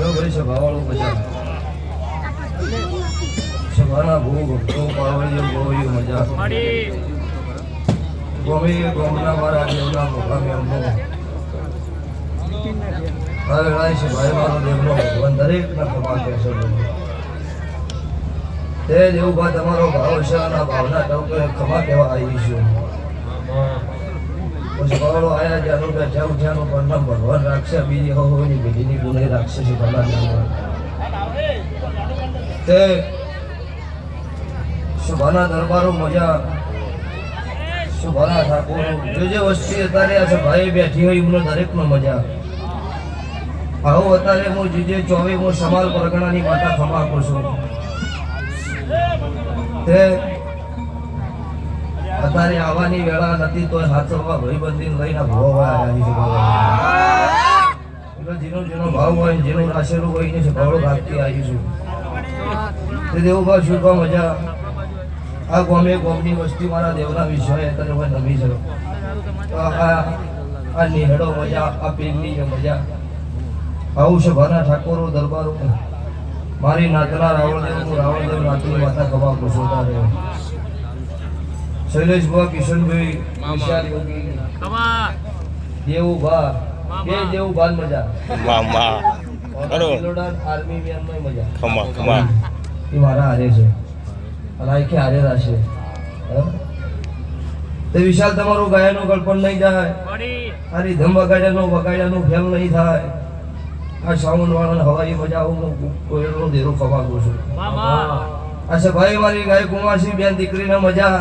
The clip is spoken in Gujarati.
ભાઈ સભાવાળો મજા સભાના ભૂ ભક્તો પાવળીઓ ગોળીઓ મજા ગોમી ગોમના મારા દેવના મુખામે અમનો હવે રાય છે ભાઈ મારો દેવનો ભગવાન દરેકના ખમા કહેશો તે દેવભા તમારો ભાવ છે અને ભાવના ટવકે ખમા કહેવા આવી છું પછી ભાવડો આયા જ્યાંનું કે જ્યાંનું પરિણામ ભગવાન રાખશે બીજી હોની બીજીની ગુને રાખશે છે ભલા તે શુભાના દરબારો મજા શુભાના ઠાકોર જે વસ્તી અત્યારે આ ભાઈ બેઠી હોય એમનો દરેકનો મજા આવો અત્યારે હું જે ચોવી હું સમાલ પરગણાની માતા ખમા આપું છું તે અત્યારે આવવાની વેળા નથી તો હાથમાં ભાઈબંધી લઈને ભાવ આવ્યા જેનો જેનો ભાવ હોય જેનું રાશેલું હોય ને ભાવડો રાખતી આવી છું તે દેવભા શુભા મજા આ ગોમે ગોમની વસ્તી મારા દેવના વિષય અત્યારે હોય નમી છે આ નિહેડો મજા આ પીરની મજા આવું છે ભાના ઠાકોરો દરબારો મારી નાતના રાવણદેવ નાતની માતા કબા કુશોતા રહ્યો શૈલેષ ભા કિશનભાઈ વિશાલ યોગી દેવુભા બે દેવુભા મજા આર્મી મેનમાં મજા એ મારા હારે છે અલાયકે હારે રહેશે તે વિશાલ તમારું ગાયાનું ગળપણ નહીં જાય આ રીધમ વગાડ્યાનું ફેલ નહીં થાય આ સાઉન્ડ વાળા હવાઈ મજા હું કોયલનો દેરો ખવાગું છું અચ્છા ભાઈ મારી ગાય કુમારસી બેન દીકરીને મજા